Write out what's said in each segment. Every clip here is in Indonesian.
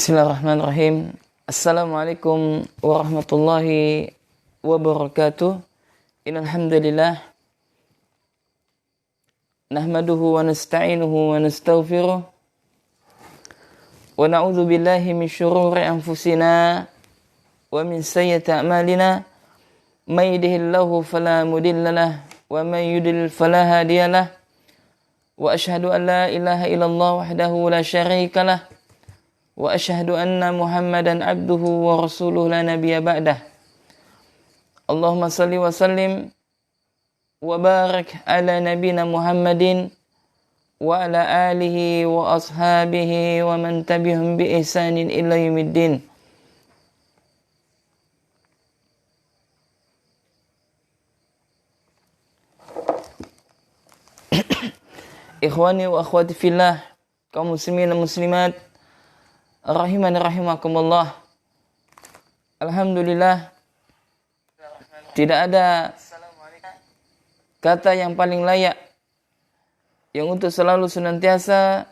Bismillahirrahmanirrahim. Assalamualaikum warahmatullahi wabarakatuh. Innal hamdalillah nahmaduhu wa nasta'inuhu wa nastaghfiruh wa na'udzu billahi min shururi anfusina wa min sayyiati a'malina. May yahdihillahu fala mudilla lahu wa may yudlil fala hadiya lahu. Wa asyhadu an la ilaha illallah wahdahu la syarika lahu wa asyhadu anna Muhammadan abduhu wa rasuluhu la nabiyya ba'dah. Allahumma salli wa sallim wa barik ala nabina Muhammadin wa ala alihi wa ashabihi wa man tabi'ahum bi ihsanin ila yaumiddin. Ikhwani wa akhwati fillah, kaum muslimin dan muslimat rahimani rahimakumullah. Alhamdulillah, tidak ada kata yang paling layak yang untuk selalu senantiasa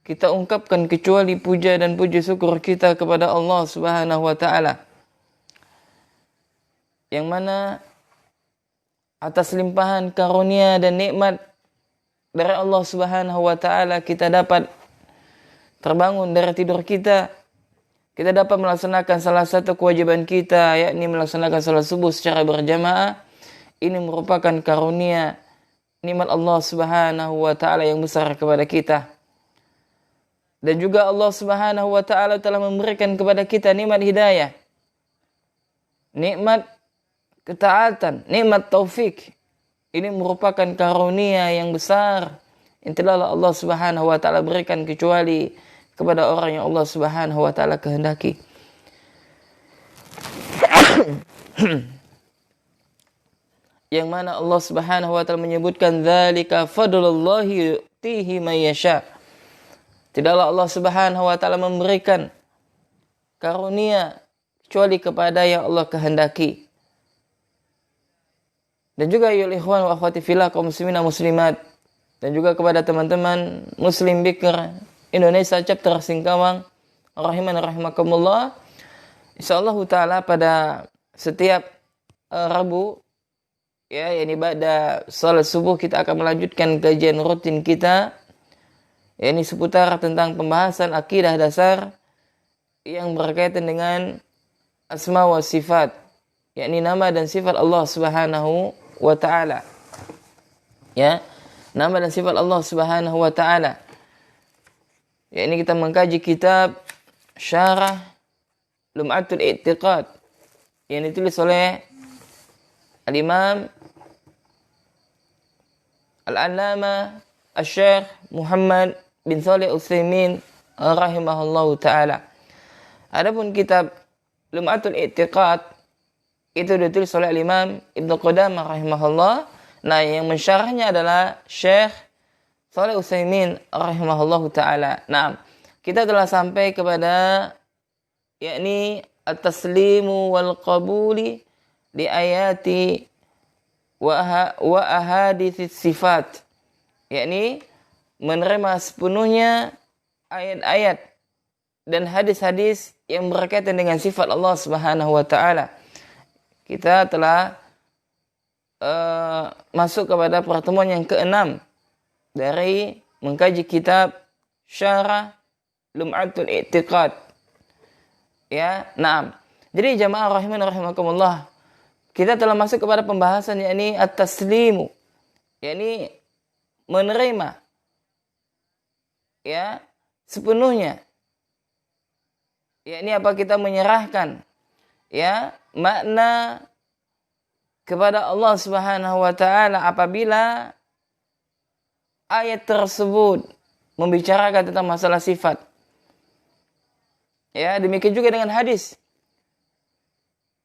kita ungkapkan kecuali puja dan puji syukur kita kepada Allah Subhanahu wa taala, yang mana atas limpahan karunia dan nikmat dari Allah Subhanahu wa taala kita dapat terbangun dari tidur kita. Kita dapat melaksanakan salah satu kewajiban kita, yakni melaksanakan salat subuh secara berjamaah. Ini merupakan karunia nikmat Allah Subhanahu wa taala yang besar kepada kita. Dan juga Allah Subhanahu wa taala telah memberikan kepada kita nikmat hidayah, nikmat ketaatan, nikmat taufik. Ini merupakan karunia yang besar yang telah Allah Subhanahu wa taala berikan kecuali kepada orang yang Allah Subhanahu wa taala kehendaki. Yang mana Allah Subhanahu wa taala menyebutkan dzalika fadlullahi yu'tihi may yasha. Tidaklah Allah Subhanahu wa taala memberikan karunia kecuali kepada yang Allah kehendaki. Dan juga ya ikhwan wa akhwati fillah, kaum muslimin dan muslimat, dan juga kepada teman-teman muslim bikr Indonesia chapter Singkawang rahimani rahimakumullah. Insyaallah taala pada setiap Rabu yakni pada salat subuh kita akan melanjutkan kajian rutin kita, yakni seputar tentang pembahasan akidah dasar yang berkaitan dengan asma wa sifat, yakni nama dan sifat Allah Subhanahu wa taala. Ya, nama dan sifat Allah Subhanahu wa taala. Ya, ini kita mengkaji kitab Syarah Lum'atul I'tiqad yang ditulis oleh Al-Imam Al-Allamah Asy-Syaikh Muhammad bin Shalih Al-Utsaimin rahimahullahu taala. Adapun kitab Lum'atul I'tiqad itu ditulis oleh Al-Imam Ibnu Qudamah rahimahullah. Nah, yang mensyarahnya adalah Syekh Shalih Utsaimin rahimahullahu taala. Nah, kita telah sampai kepada yakni at-taslimu wal qabuli li ayati wa ahaditsis sifat, yakni menerima sepenuhnya ayat-ayat dan hadis-hadis yang berkaitan dengan sifat Allah Subhanahu wa taala. Kita telah masuk kepada pertemuan yang ke-6 dari mengkaji kitab Syarah Lum'atul I'tiqad. Ya, naam. Jadi jamaah rahimani rahimakumullah, kita telah masuk kepada pembahasan yakni at-taslimu, yakni menerima ya sepenuhnya. Yakni apa, kita menyerahkan ya makna kepada Allah Subhanahu wa taala apabila ayat tersebut membicarakan tentang masalah sifat. Ya, demikian juga dengan hadis.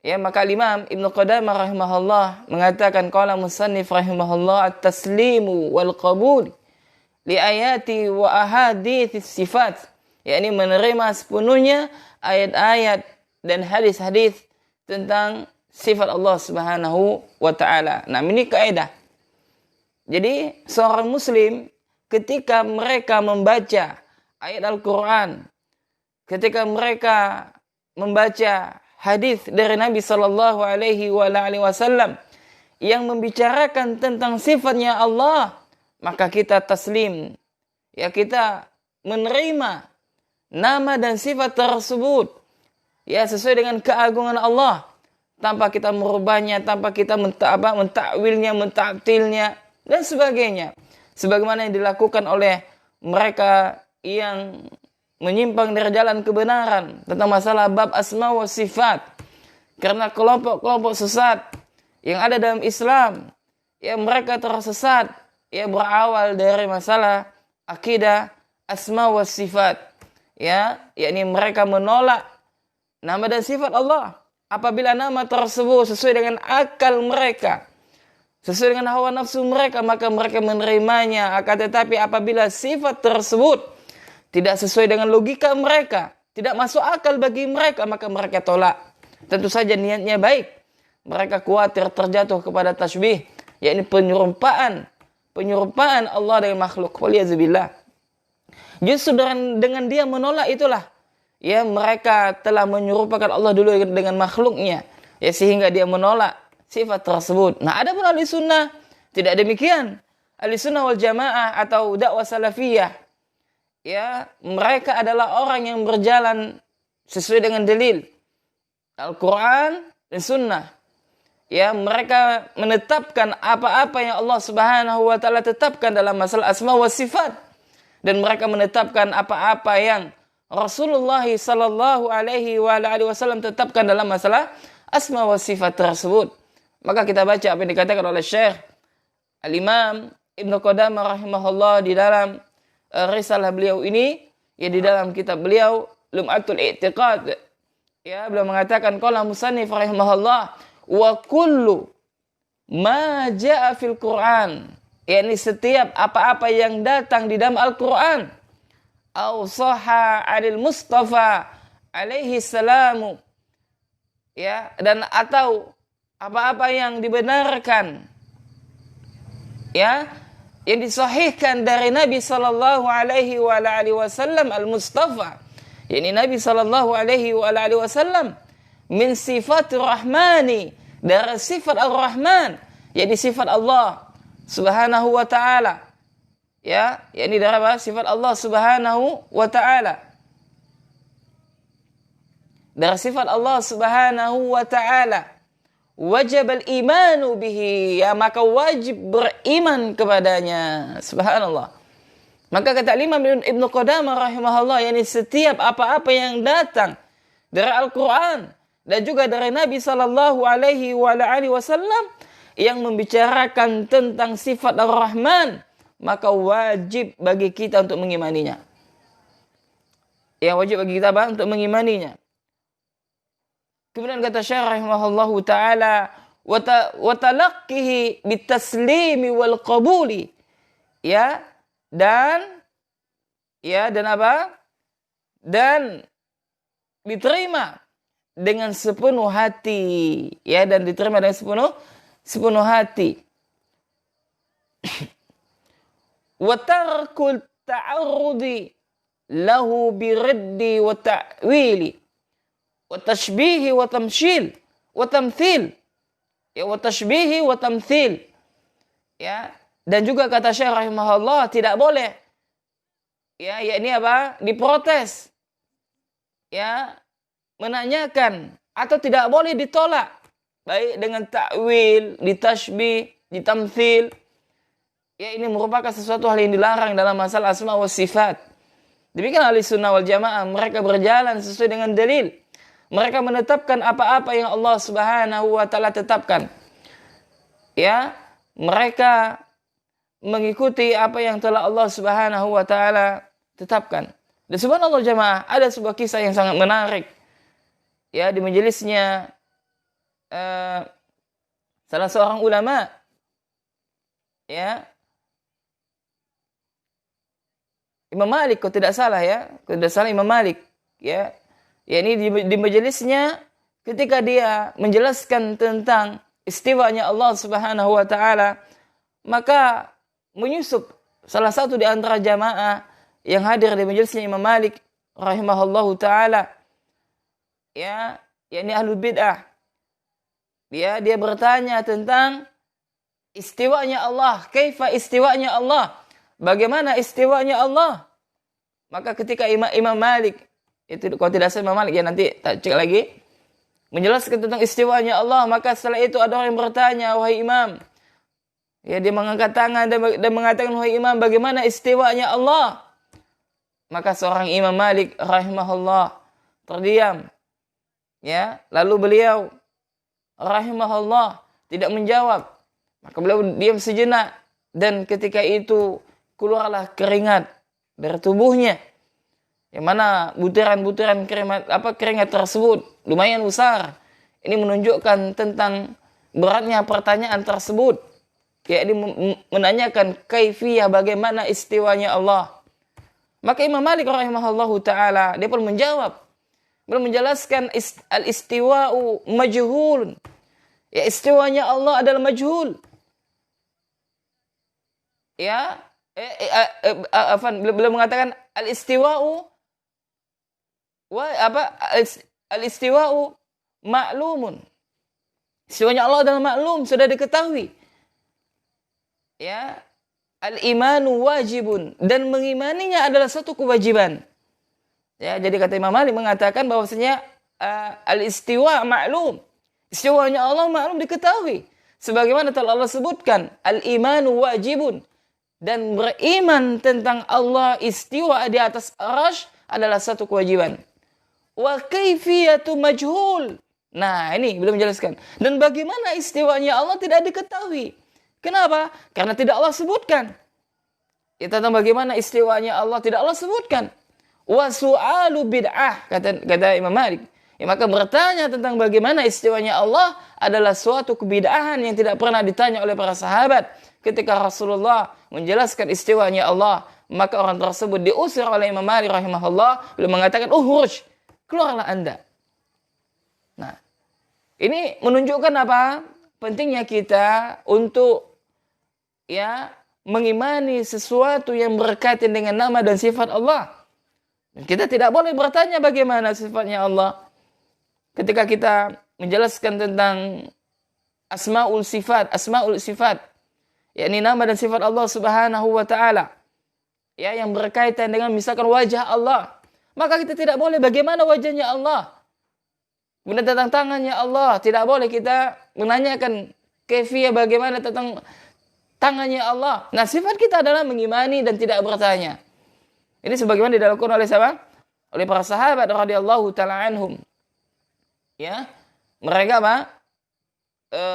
Ya, maka Imam Ibnu Qudamah rahimahullah mengatakan qala musannif rahimahullah at-taslimu wal qabul li ayati wa ahaditsis sifat, yakni menerima sepenuhnya ayat-ayat dan hadis-hadis tentang sifat Allah Subhanahu wa taala. Nah, ini kaidah. Jadi seorang muslim ketika mereka membaca ayat Al-Quran ketika mereka membaca hadis dari Nabi Shallallahu Alaihi Wasallam yang membicarakan tentang sifatnya Allah, maka kita taslim, ya kita menerima nama dan sifat tersebut, ya sesuai dengan keagungan Allah, tanpa kita merubahnya, tanpa kita mentakwilnya, mentaktilnya dan sebagainya, sebagaimana yang dilakukan oleh mereka yang menyimpang dari jalan kebenaran tentang masalah bab asma wa sifat. Karena kelompok-kelompok sesat yang ada dalam Islam, ya mereka tersesat, ya berawal dari masalah akidah asma wa sifat, ya yakni mereka menolak nama dan sifat Allah apabila nama tersebut sesuai dengan akal mereka, sesuai dengan hawa nafsu mereka, maka mereka menerimanya. Akan tetapi apabila sifat tersebut tidak sesuai dengan logika mereka, tidak masuk akal bagi mereka, maka mereka tolak. Tentu saja niatnya baik. Mereka khawatir terjatuh kepada tasbih, yakni penyerumpaan Allah dengan makhluk. Waliyazubillah. Justru dengan dia menolak itulah, ya mereka telah menyerupakan Allah dulu dengan makhluknya, ya sehingga dia menolak sifat tersebut. Nah, ada pun ahli sunnah tidak demikian. Ahli sunnah wal jamaah atau dakwah salafiyah, ya mereka adalah orang yang berjalan sesuai dengan dalil Al-Quran dan Sunnah. Ya mereka menetapkan apa-apa yang Allah Subhanahu wa taala tetapkan dalam masalah asma wa sifat, dan mereka menetapkan apa-apa yang Rasulullah sallallahu alaihi wasallam tetapkan dalam masalah asma wa sifat tersebut. Maka kita baca apa yang dikatakan oleh Syekh Al-Imam Ibnu Qudamah rahimahullah di dalam risalah beliau ini, ya di dalam kitab beliau Lum'atul I'tiqad, ya beliau mengatakan qala musannif rahimahullah wa kullu ma jaa fil Qur'an, yakni setiap apa-apa yang datang di dalam Al-Qur'an, au sahha 'anil Mustafa alaihi salamu, ya dan atau apa-apa yang dibenarkan, ya yang disahihkan dari Nabi sallallahu alaihi wasallam al-Mustafa, yakni Nabi sallallahu alaihi wasallam min sifatir rahmani, dari sifat ar-Rahman, yakni sifat Allah Subhanahu wa taala, ya yakni dari apa? Sifat Allah Subhanahu wa taala, dari sifat Allah Subhanahu wa taala, wajib al-imanu bihi, ya maka wajib beriman kepadanya. Subhanallah. Maka kata Imam Ibnu Qudamah rahimahullah, yakni setiap apa-apa yang datang dari Al-Quran dan juga dari Nabi sallallahu alaihi wasallam yang membicarakan tentang sifat Ar-Rahman, maka wajib bagi kita untuk mengimaninya. Ya wajib bagi kita untuk mengimaninya. Kemudian kata Syekh rahimahullahu taala wa talaqqihi bitaslimi wal qabuli, ya dan apa? Dan diterima dengan sepenuh hati, ya dan diterima dengan sepenuh hati. Wa tarkul ta'arrudi lahu biraddi wa ta'wili wa tashbihi wa tamshil wa tamthil, ya wa tashbihi wa tamthil, ya dan juga kata Syekh rahimahullah tidak boleh, ya yakni apa? Diprotes, ya menanyakan atau tidak boleh ditolak, baik dengan takwil, ditashbih, ditamthil. Ya ini merupakan sesuatu hal yang dilarang dalam masalah asma wa sifat. Demikian ahli sunnah wal jamaah, mereka berjalan sesuai dengan dalil. Mereka menetapkan apa-apa yang Allah Subhanahu wa taala tetapkan. Ya, mereka mengikuti apa yang telah Allah Subhanahu wa taala tetapkan. Dan subhanallah jamaah, ada sebuah kisah yang sangat menarik. Ya, di majelisnya salah seorang ulama, ya Imam Malik, kalau tidak salah Imam Malik, ya ini di majelisnya ketika dia menjelaskan tentang istiwanya Allah Subhanahu wa taala, maka menyusup salah satu di antara jamaah yang hadir di majelisnya Imam Malik, rahimahullahu taala, ya, yakni ahlul bid'ah. Dia bertanya tentang istiwanya Allah, kaifa istiwanya Allah? Bagaimana istiwanya Allah? Maka ketika Imam Malik, itu kalau tidak salah Imam Malik, ya nanti tak cek lagi, menjelaskan tentang istiwanya Allah, maka setelah itu ada orang yang bertanya, wahai Imam, ya, dia mengangkat tangan dan mengatakan, wahai Imam, bagaimana istiwanya Allah? Maka seorang Imam Malik rahimahullah terdiam, ya, lalu beliau rahimahullah tidak menjawab. Maka beliau diam sejenak, dan ketika itu keluarlah keringat dari tubuhnya, yang mana butiran-butiran keringat tersebut lumayan besar. Ini menunjukkan tentang beratnya pertanyaan tersebut, yakni menanyakan kaifiyah, bagaimana istiwanya Allah. Maka Imam Malik rahimahullahu taala dia pun menjawab, beliau menjelaskan al-istiwa'u majhul. Ya, istiwanya Allah adalah majhul. Ya, beliau mengatakan al-istiwa'u al-istiwa'u ma'lumun. Istiwanya Allah adalah maklum, sudah diketahui. Ya, al-imanu wajibun, dan mengimaninya adalah satu kewajiban. Ya, jadi kata Imam Malik mengatakan bahwasanya al-istiwa ma'lum. Istiwanya Allah maklum, diketahui. Sebagaimana telah Allah sebutkan, al-imanu wajibun, dan beriman tentang Allah istiwa di atas arasy adalah satu kewajiban. Wa kaifiyatu majhul. Nah, ini belum menjelaskan. Dan bagaimana istiwanya Allah tidak diketahui. Kenapa? Karena tidak Allah sebutkan. Ya, tentang bagaimana istiwanya Allah tidak Allah sebutkan. Wa su'alu bid'ah, kata Imam Malik. Ya, maka bertanya tentang bagaimana istiwanya Allah adalah suatu kebid'ahan yang tidak pernah ditanya oleh para sahabat. Ketika Rasulullah menjelaskan istiwanya Allah, maka orang tersebut diusir oleh Imam Malik rahimahullah. Beliau mengatakan, ukhruj, keluarlah anda. Nah, ini menunjukkan apa? Pentingnya kita untuk, ya, mengimani sesuatu yang berkaitan dengan nama dan sifat Allah. Dan kita tidak boleh bertanya bagaimana sifatnya Allah. Ketika kita menjelaskan tentang asmaul sifat, yakni nama dan sifat Allah Subhanahu wa taala, ya, yang berkaitan dengan misalkan wajah Allah, maka kita tidak boleh bagaimana wajahnya Allah. Kemudian tentang tangannya Allah, tidak boleh kita menanyakan kaifiyah bagaimana tentang tangannya Allah. Nah, sifat kita adalah mengimani dan tidak bertanya. Ini sebagaimana dilakukan oleh siapa? Oleh para sahabat radhiyallahu taala anhum. Ya, mereka apa?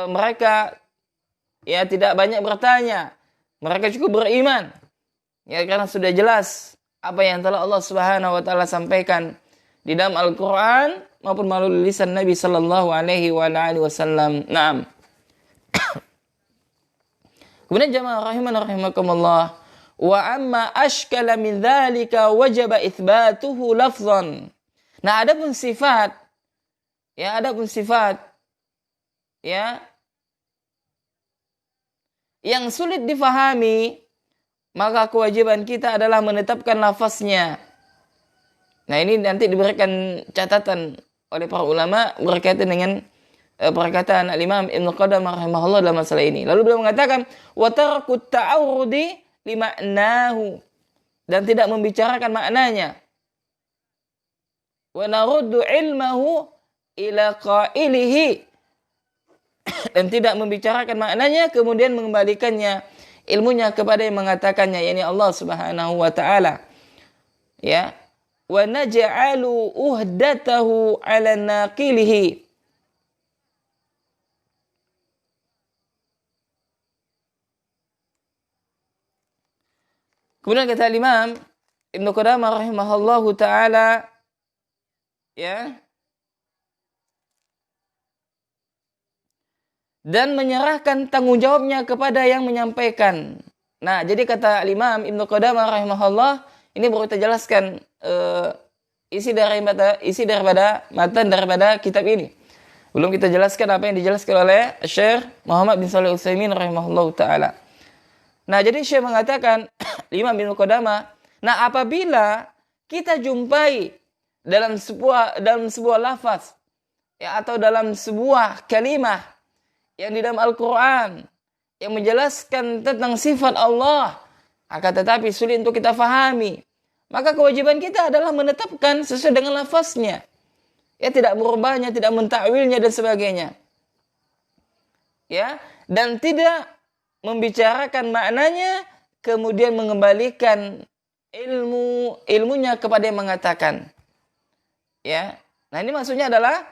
Mereka, ya, tidak banyak bertanya. Mereka cukup beriman. Ya, karena sudah jelas apa yang telah Allah Subhanahu wa taala sampaikan di dalam Al-Qur'an maupun melalui lisan Nabi sallallahu alaihi wasallam. Naam. Kemudian jamaah rahimakumullah, wa amma ashkala min dzalika wajaba itsbatuhu lafzan. Nah, adapun sifat, ya, yang sulit difahami, maka kewajiban kita adalah menetapkan lafaznya. Nah, ini nanti diberikan catatan oleh para ulama berkaitan dengan perkataan Al-Imam Ibnu Qudamah rahimahullah dalam masalah ini. Lalu beliau mengatakan, wa tarkut ta'arudi limaknahu, dan tidak membicarakan maknanya. Wa naruddu ilmahu ila qailihi, dan tidak membicarakan maknanya kemudian mengembalikannya ilmunya kepada yang mengatakannya, yakni Allah Subhanahu wa taala. Ya, wa naj'alu uhdatahu 'ala naqilihi. Kemudian kata Imam Ibnu Qudamah rahimahullahu taala, ya, dan menyerahkan tanggung jawabnya kepada yang menyampaikan. Nah, jadi kata Imam Ibnu Qudamah rahimahullah, ini baru kita jelaskan isi daripada matan daripada kitab ini. Belum kita jelaskan apa yang dijelaskan oleh Syekh Muhammad bin Shalih Al-Utsaimin rahimahullahu taala. Nah, jadi Syekh mengatakan, Imam Ibnu Qudamah, nah, apabila kita jumpai dalam sebuah lafaz ya, atau dalam sebuah kalimah yang di dalam Al-Quran yang menjelaskan tentang sifat Allah, akan tetapi sulit untuk kita fahami, maka kewajiban kita adalah menetapkan sesuai dengan lafaznya, ya, tidak merubahnya, tidak mentakwilnya dan sebagainya, ya, dan tidak membicarakan maknanya kemudian mengembalikan ilmunya kepada yang mengatakan, ya. Nah, ini maksudnya adalah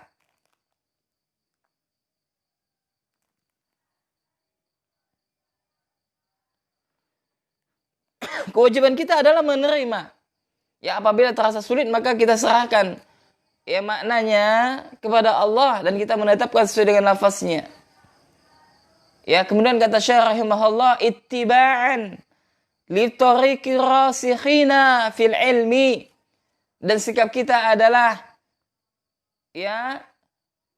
kewajiban kita adalah menerima. Ya, apabila terasa sulit maka kita serahkan ya maknanya kepada Allah dan kita menetapkan sesuai dengan lafaznya. Ya, kemudian kata Syekh rahimahullah, ittiba'an li tariqi rasikhina fil ilmi, dan sikap kita adalah ya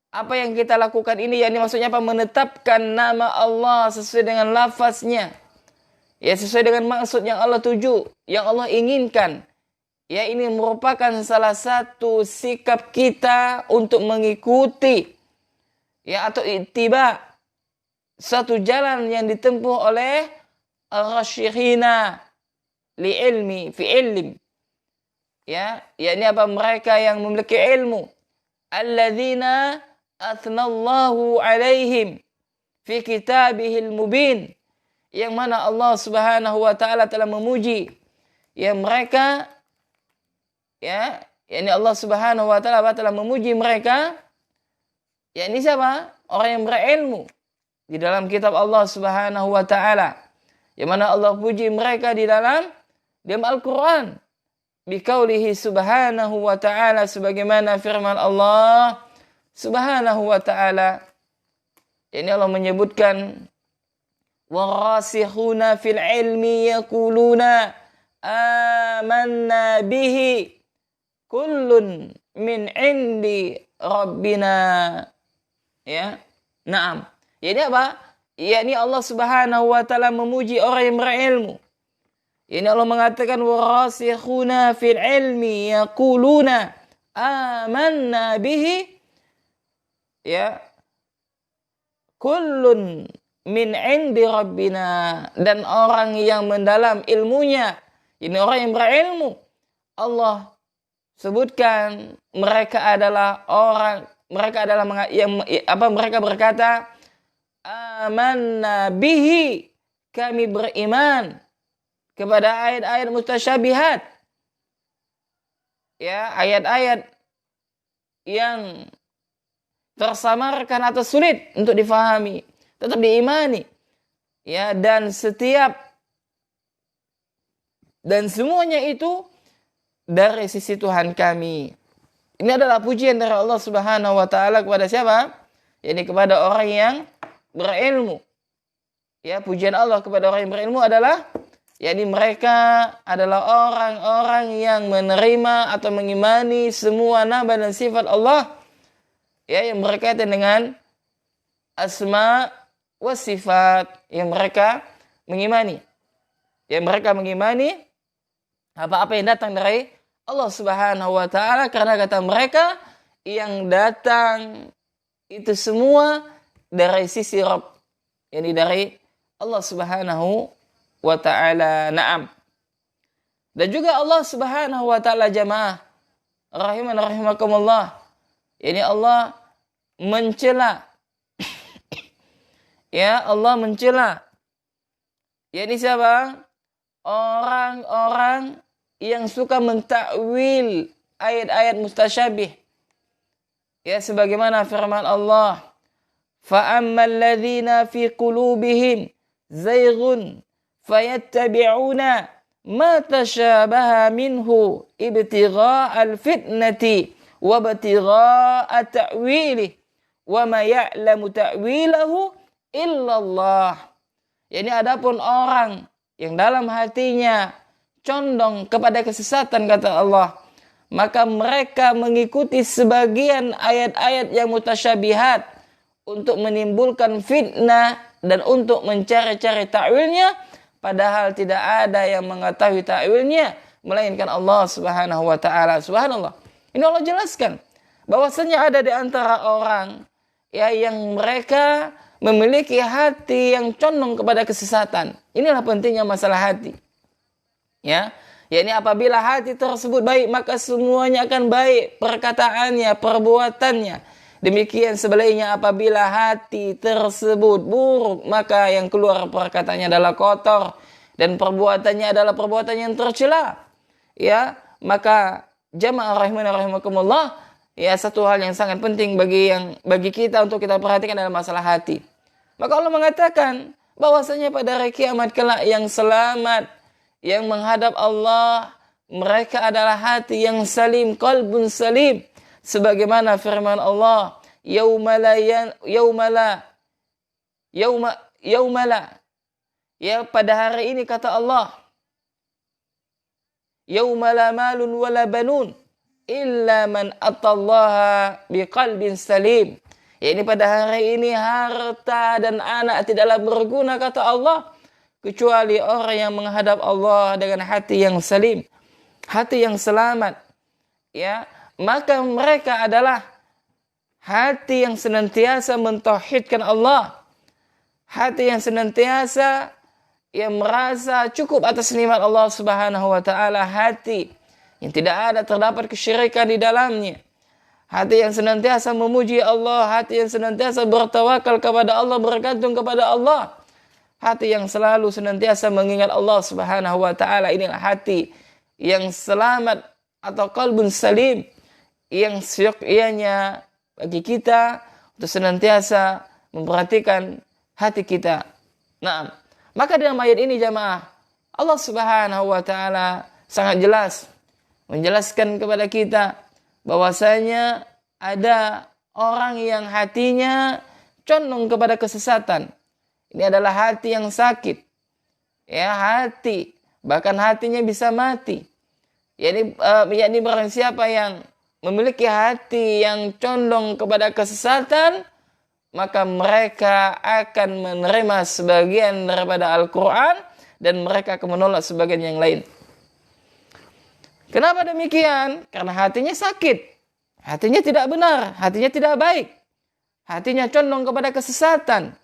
apa yang kita lakukan ini, yakni maksudnya apa, menetapkan nama Allah sesuai dengan lafaznya, ya, sesuai dengan maksud yang Allah tuju, yang Allah inginkan. Ya, ini merupakan salah satu sikap kita untuk mengikuti ya atau ittiba, satu jalan yang ditempuh oleh ar-rasyikhina li ilmi fi ilm, ya, yakni apa, mereka yang memiliki ilmu, alladzina athnallahu alaihim fi kitabihil mubin, yang mana Allah Subhanahu wa taala telah memuji ya mereka, ya, yakni Allah Subhanahu wa taala telah memuji mereka, yakni siapa? Orang yang berilmu di dalam kitab Allah Subhanahu wa taala, yang mana Allah puji mereka di dalam Al-Qur'an biqaulihi subhanahu wa ta'ala, sebagaimana firman Allah Subhanahu wa ta'ala, ini Allah menyebutkan warasikhuna fil ilmi yaquluna amanna bihi kullun min indi rabbina, ya. Naam. Ini apa? Yakni Allah Subhanahu wa taala memuji orang yang berilmu. Ini Allah mengatakan warasikhuna fil ilmi yaquluna amanna bihi, ya, kullun min indi rabbina, dan orang yang mendalam ilmunya, ini orang yang berilmu, Allah sebutkan mereka adalah mereka berkata amanna bihi, kami beriman kepada ayat-ayat mutasyabihat, ya, ayat-ayat yang tersamarkan atau sulit untuk difahami, tetap diimani, ya, dan semuanya itu dari sisi Tuhan kami. Ini adalah pujian dari Allah Subhanahu wa taala kepada siapa? Ini kepada orang yang berilmu. Ya, pujian Allah kepada orang yang berilmu adalah yakni mereka adalah orang-orang yang menerima atau mengimani semua nama dan sifat Allah, ya, yang berkaitan dengan asma wa sifat, yang mereka mengimani. Yang mereka mengimani apa-apa yang datang dari Allah Subhanahu wa taala, karena kata mereka yang datang itu semua dari sisi Rabb, yakni dari Allah Subhanahu wa taala. Naam. Dan juga Allah Subhanahu wa taala, jamaah rahimakumullah, yakni Allah mencela ya, Allah mencela yakni siapa? Orang-orang yang suka mentakwil ayat-ayat mustasyabih, ya, sebagaimana firman Allah, فَأَمَّا الَّذِينَ فِي قُلُوبِهِمْ زَيْغٌ فَيَتَّبِعُونَ مَا تَشَابَهَ مِنْهُ ابْتِغَاءَ الْفِتْنَةِ وَابْتِغَاءَ تَأْوِيلِهِ وَمَا يَعْلَمُ تَأْوِيلَهُ إِلَّا اللَّهُ. Yani adapun orang yang dalam hatinya condong kepada kesesatan, kata Allah, maka mereka mengikuti sebagian ayat-ayat yang mutasyabihat untuk menimbulkan fitnah dan untuk mencari-cari takwilnya, padahal tidak ada yang mengetahui takwilnya melainkan Allah Subhanahu wa taala. Subhanallah. Ini Allah jelaskan bahwasanya ada di antara orang ya yang mereka memiliki hati yang condong kepada kesesatan. Inilah pentingnya masalah hati. Ya, yakni apabila hati tersebut baik maka semuanya akan baik, perkataannya, perbuatannya. Demikian sebaliknya apabila hati tersebut buruk maka yang keluar perkataannya adalah kotor dan perbuatannya adalah perbuatan yang tercela. Ya, maka jamaah rahimani rahimakumullah, ya satu hal yang sangat penting bagi kita untuk kita perhatikan adalah masalah hati. Maka Allah mengatakan bahwasanya pada hari kiamat kelak yang selamat, yang menghadap Allah, mereka adalah hati yang salim, qalbun salim. Sebagaimana firman Allah, yaumala ya pada hari ini kata Allah, yaumala malun wala banun illa man atallaha biqalbin salim. Ya ini pada hari ini harta dan anak tidaklah berguna kata Allah kecuali orang yang menghadap Allah dengan hati yang salim, hati yang selamat. Ya, maka mereka adalah hati yang senantiasa mentauhidkan Allah, hati yang senantiasa yang merasa cukup atas nikmat Allah Subhanahu wa taala, hati yang tidak ada terdapat kesyirikan di dalamnya, hati yang senantiasa memuji Allah, hati yang senantiasa bertawakal kepada Allah, bergantung kepada Allah, hati yang selalu senantiasa mengingat Allah Subhanahu wa taala. Inilah hati yang selamat atau qalbun salim, yang syukrianya bagi kita untuk senantiasa memperhatikan hati kita. Nah, maka dalam ayat ini jamaah, Allah Subhanahu wa taala sangat jelas menjelaskan kepada kita bahwasanya ada orang yang hatinya condong kepada kesesatan. Ini adalah hati yang sakit. Ya, hati, bahkan hatinya bisa mati. Yakni barang siapa yang memiliki hati yang condong kepada kesesatan, maka mereka akan menerima sebagian daripada Al-Quran dan mereka akan menolak sebagian yang lain. Kenapa demikian? Karena hatinya sakit, hatinya tidak benar, hatinya tidak baik, hatinya condong kepada kesesatan.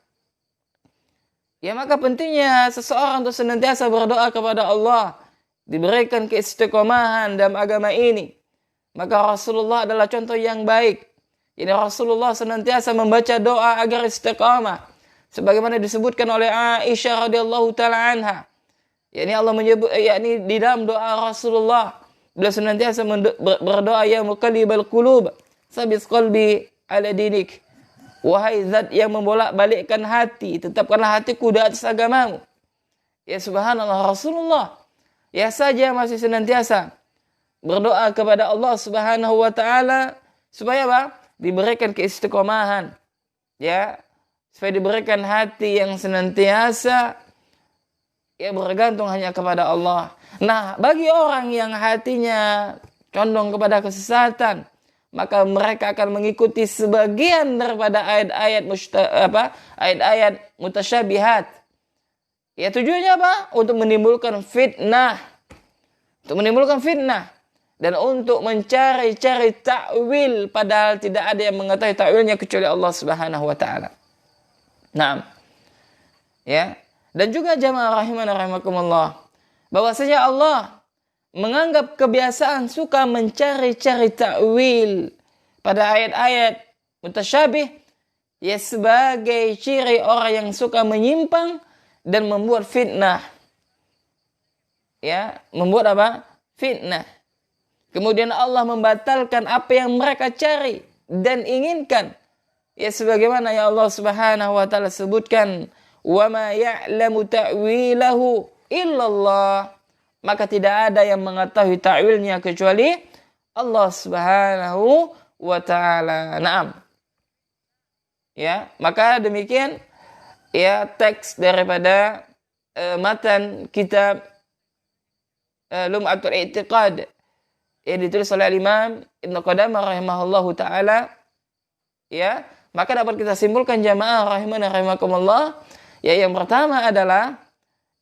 Ya, maka pentingnya seseorang untuk senantiasa berdoa kepada Allah, diberikan keistiqomahan dalam agama ini. Maka Rasulullah adalah contoh yang baik. Jadi Rasulullah senantiasa membaca doa agar istiqamah, sebagaimana disebutkan oleh Aisyah radhiyallahu taala anha. Yani Allah menyebut, yakni di dalam doa Rasulullah, beliau senantiasa berdoa, ya muqallibal qulub, sabit qalbi ala dinik. Wahai zat yang membolak-balikkan hati, tetapkanlah hatiku di atas agamamu. Ya subhanallah, Rasulullah ya saja masih senantiasa berdoa kepada Allah Subhanahu wa taala supaya apa? Diberikan keistiqomahan. Ya, supaya diberikan hati yang senantiasa ya bergantung hanya kepada Allah. Nah, bagi orang yang hatinya condong kepada kesesatan, maka mereka akan mengikuti sebagian daripada ayat-ayat mutasyabihat. Ya, tujuannya apa? Untuk menimbulkan fitnah. Untuk menimbulkan fitnah dan untuk mencari-cari takwil, padahal tidak ada yang mengetahui takwilnya kecuali Allah Subhanahu wa taala. Nah, ya. Dan juga jamaah rahimana rahimakumullah, bahwasanya Allah menganggap kebiasaan suka mencari-cari takwil pada ayat-ayat mutasyabih ya sebagai ciri orang yang suka menyimpang dan membuat fitnah. Ya, membuat apa? Fitnah. Kemudian Allah membatalkan apa yang mereka cari dan inginkan. Ya sebagaimana ya Allah Subhanahu wa taala sebutkan, wa ma ya'lamu ta'wilahu illallah, maka tidak ada yang mengetahui ta'wilnya kecuali Allah Subhanahu wa taala. Naam. Ya, maka demikian ya teks daripada matan kitab Lum'atul I'tiqad yang ditulis oleh Imam Ibnu Qudamah rahimahullahu taala. Ya, maka dapat kita simpulkan jamaah rahimana rahimakumullah, ya yang pertama adalah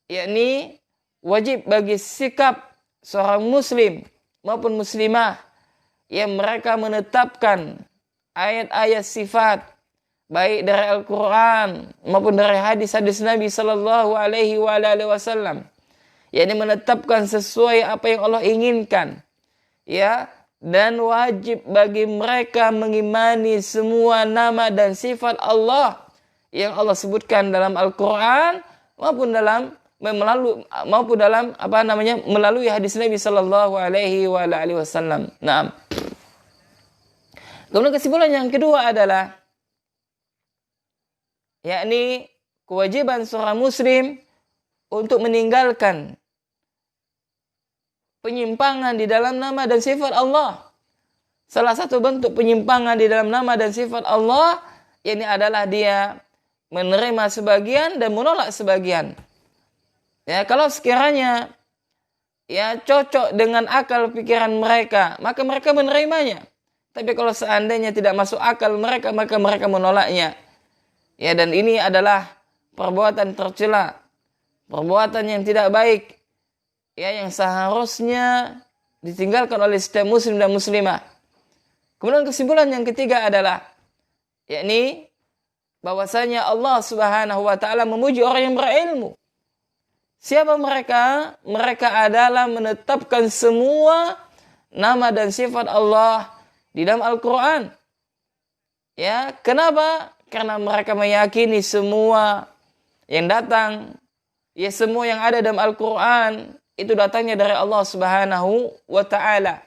yakni wajib bagi sikap seorang muslim maupun muslimah yang mereka menetapkan ayat-ayat sifat baik dari Al-Quran maupun dari hadis-hadis Nabi Sallallahu Alaihi Wasallam, yakni menetapkan sesuai apa yang Allah inginkan, ya, dan wajib bagi mereka mengimani semua nama dan sifat Allah yang Allah sebutkan dalam Al-Quran maupun melalui hadis Nabi Sallallahu Alaihi Wasallam. Nah, kemudian kesimpulan yang kedua adalah yakni kewajiban seorang muslim untuk meninggalkan penyimpangan di dalam nama dan sifat Allah. Salah satu bentuk penyimpangan di dalam nama dan sifat Allah ini adalah dia menerima sebagian dan menolak sebagian. Ya, kalau sekiranya ya cocok dengan akal pikiran mereka, maka mereka menerimanya. Tapi kalau seandainya tidak masuk akal mereka, maka mereka menolaknya. Ya, dan ini adalah perbuatan tercela, perbuatan yang tidak baik, ya, yang seharusnya ditinggalkan oleh setiap muslim dan muslimah. Kemudian kesimpulan yang ketiga adalah yakni bahwasanya Allah Subhanahu wa taala memuji orang yang berilmu. Siapa mereka? Mereka adalah menetapkan semua nama dan sifat Allah di dalam Al-Qur'an. Ya, kenapa? Karena mereka meyakini semua yang datang, ya, semua yang ada dalam Al-Qur'an itu datangnya dari Allah Subhanahu wa taala.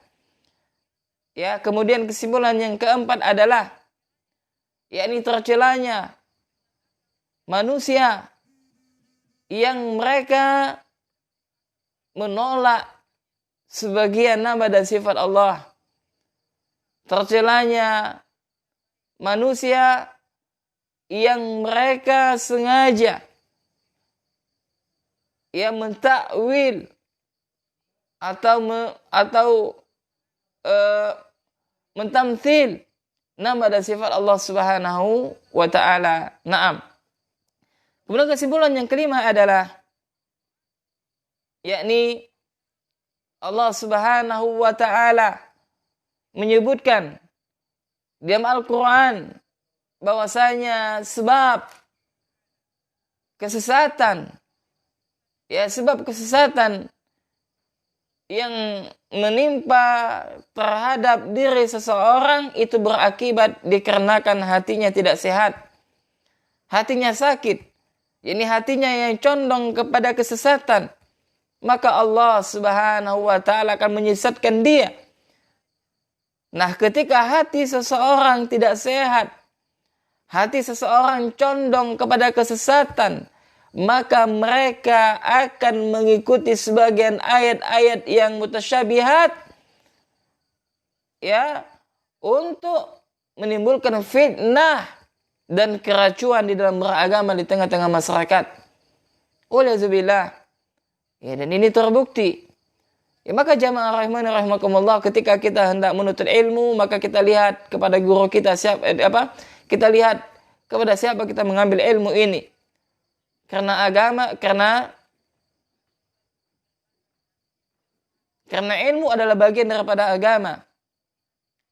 Ya, kemudian kesimpulan yang keempat adalah yakni tercelanya manusia yang mereka menolak sebagian nama dan sifat Allah. Tercelanya manusia yang mereka sengaja yang mentakwil atau mentamthil nama dan sifat Allah Subhanahu wa taala. Naam. Kemudian kesimpulan yang kelima adalah yakni Allah Subhanahu wa taala menyebutkan di dalam Al-Qur'an bahwasanya sebab kesesatan yang menimpa terhadap diri seseorang itu berakibat dikarenakan hatinya tidak sehat. Hatinya sakit. Ini hatinya yang condong kepada kesesatan. Maka Allah Subhanahu wa taala akan menyesatkan dia. Nah, ketika hati seseorang tidak sehat, hati seseorang condong kepada kesesatan, maka mereka akan mengikuti sebagian ayat-ayat yang mutasyabihat, ya, untuk menimbulkan fitnah dan keracuan di dalam beragama di tengah-tengah masyarakat. Waliyahzubillah. Ya, dan ini terbukti. Ya, maka jamaah rahimani rahimakumullah, ketika kita hendak menuntut ilmu, maka kita lihat kepada guru kita kita lihat kepada siapa kita mengambil ilmu ini. Karena ilmu adalah bagian daripada agama.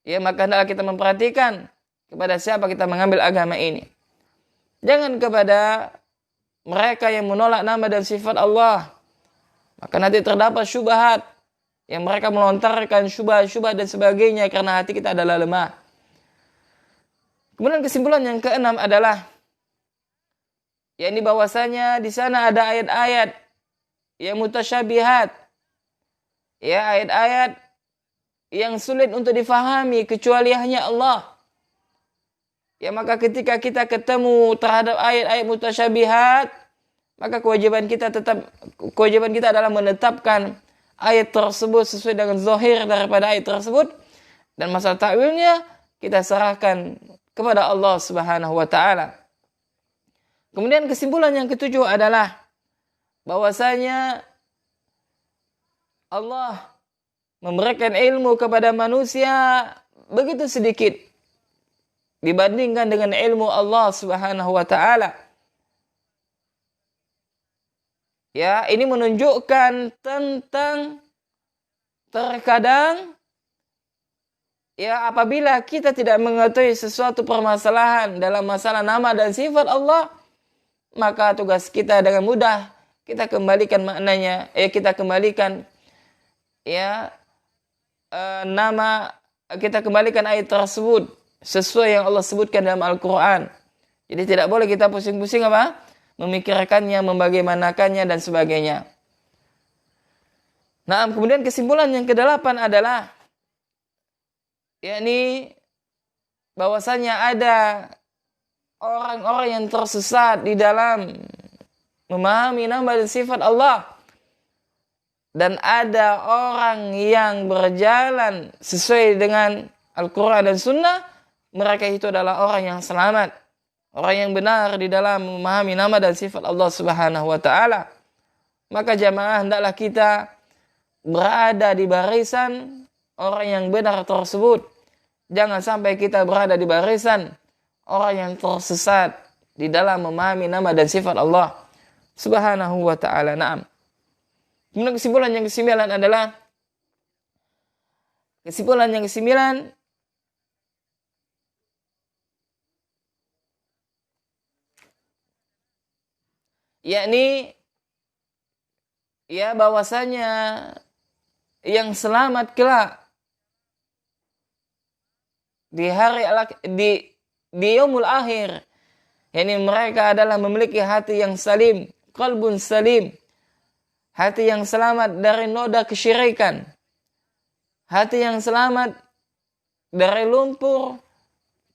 Ya, maka hendaklah kita memperhatikan kepada siapa kita mengambil agama ini. Jangan kepada mereka yang menolak nama dan sifat Allah. Maka nanti terdapat syubhat yang mereka melontarkan syubhat dan sebagainya karena hati kita adalah lemah. Kemudian kesimpulan yang keenam adalah yakni bahwasanya di sana ada ayat-ayat yang mutasyabihat. Ya, ayat-ayat yang sulit untuk difahami kecuali hanya Allah. Ya, maka ketika kita ketemu terhadap ayat-ayat mutasyabihat, maka kewajiban kita adalah menetapkan ayat tersebut sesuai dengan zahir daripada ayat tersebut, dan masalah takwilnya kita serahkan kepada Allah Subhanahu wa taala. Kemudian kesimpulan yang ketujuh adalah bahwasanya Allah memberikan ilmu kepada manusia begitu sedikit dibandingkan dengan ilmu Allah Subhanahu wa taala. Ya, ini menunjukkan tentang terkadang ya apabila kita tidak mengetahui sesuatu permasalahan dalam masalah nama dan sifat Allah, maka tugas kita dengan mudah kita kembalikan maknanya, kita kembalikan nama, kita kembalikan ayat tersebut sesuai yang Allah sebutkan dalam Al-Quran. Jadi tidak boleh kita pusing-pusing memikirkannya, membagaimanakannya dan sebagainya. Nah, kemudian kesimpulan yang ke-8 adalah yakni bahwasanya ada orang-orang yang tersesat di dalam memahami nama dan sifat Allah, dan ada orang yang berjalan sesuai dengan Al-Quran dan Sunnah. Mereka itu adalah orang yang selamat, orang yang benar di dalam memahami nama dan sifat Allah Subhanahu wa Ta'ala. Maka jamaah, hendaklah kita berada di barisan orang yang benar tersebut. Jangan sampai kita berada di barisan orang yang tersesat di dalam memahami nama dan sifat Allah Subhanahu wa Ta'ala. Naam. Kemudian kesimpulan yang ke-9 adalah yakni bahwasanya yang selamat kelak di hari di yaumul akhir, yakni mereka adalah memiliki hati yang salim, qalbun salim, hati yang selamat dari noda kesyirikan, hati yang selamat dari lumpur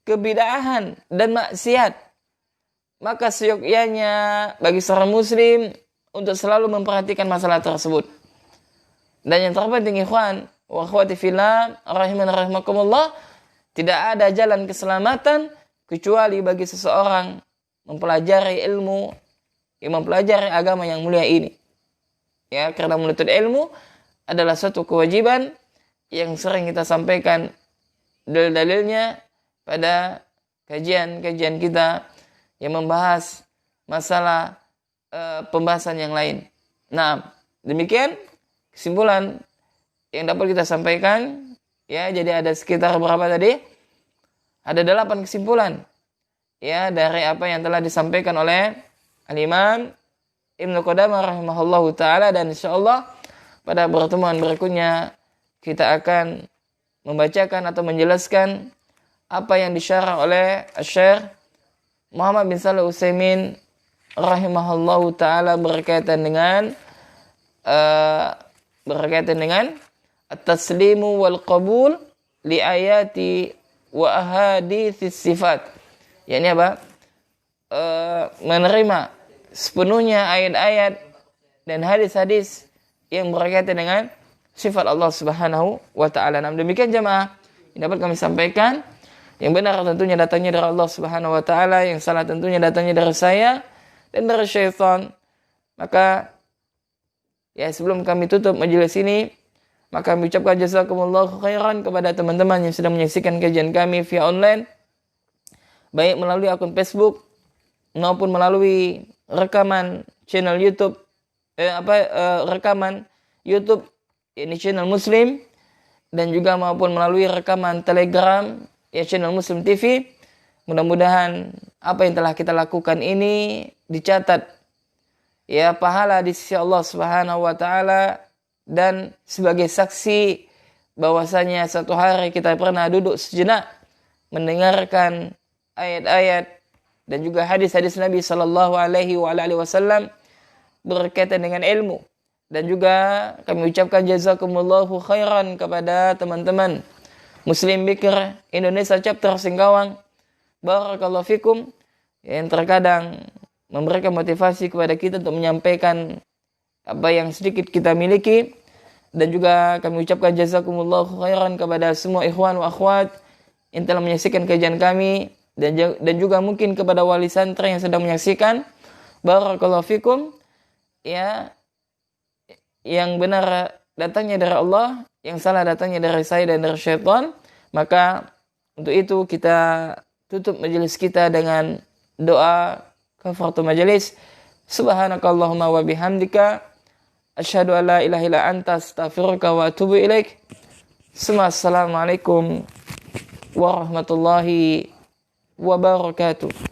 kebid'ahan dan maksiat. Maka seyogyanya bagi seorang muslim untuk selalu memperhatikan masalah tersebut. Dan yang terpenting, ikhwan wa akhwati fillah rahiman rahimakumullah, tidak ada jalan keselamatan kecuali bagi seseorang mempelajari ilmu, mempelajari agama yang mulia ini. Ya, karena menuntut ilmu adalah suatu kewajiban yang sering kita sampaikan dalil-dalilnya pada kajian-kajian kita yang membahas masalah pembahasan yang lain. Nah, demikian kesimpulan yang dapat kita sampaikan. Ya, jadi ada sekitar berapa tadi? Ada 8 kesimpulan. Ya, dari apa yang telah disampaikan oleh Al-Imam Ibnu Qudamah rahimahullahu ta'ala, dan insyaallah pada pertemuan berikutnya kita akan membacakan atau menjelaskan apa yang disyarah oleh Syekh Muhammad bin Shalih Al-Utsaimin rahimahullahu ta'ala berkaitan dengan at-taslimu wal qabul li ayati wa ahaditsis sifat. Yakni apa? Menerima sepenuhnya ayat-ayat dan hadis-hadis yang berkaitan dengan sifat Allah Subhanahu wa Ta'ala. Nah, demikian jamaah yang dapat kami sampaikan. Yang benar tentunya datangnya dari Allah Subhanahu wa Ta'ala, yang salah tentunya datangnya dari saya dan dari syaitan. Maka ya, sebelum kami tutup majelis ini, maka kami ucapkan jazakumullahu khairan kepada teman-teman yang sedang menyaksikan kajian kami via online, baik melalui akun Facebook maupun melalui rekaman channel YouTube, rekaman YouTube ini channel Muslim, dan juga maupun melalui rekaman Telegram ya channel Muslim TV. Mudah-mudahan apa yang telah kita lakukan ini dicatat ya pahala di sisi Allah Subhanahu wa Ta'ala, dan sebagai saksi bahwasanya satu hari kita pernah duduk sejenak mendengarkan ayat-ayat dan juga hadis-hadis Nabi sallallahu alaihi wasallam berkaitan dengan ilmu. Dan juga kami ucapkan jazakumullahu khairan kepada teman-teman Muslim Bikr Indonesia chapter Singkawang, barakallahu fikum, yang terkadang memberikan motivasi kepada kita untuk menyampaikan apa yang sedikit kita miliki. Dan juga kami ucapkan jazakumullahu khairan kepada semua ikhwan wa akhwat yang telah menyaksikan kajian kami, dan juga mungkin kepada wali santri yang sedang menyaksikan, barakallahu fikum. Ya, yang benar datangnya dari Allah, yang salah datangnya dari saya dan dari syaitan. Maka untuk itu kita tutup majelis kita dengan doa kafaratul majelis. Subhanakallahumma wa bihamdika Asyhadu an la ilaha illa anta astaghfiruka wa atubu ilaik. Assalamualaikum warahmatullahi wabarakatuh.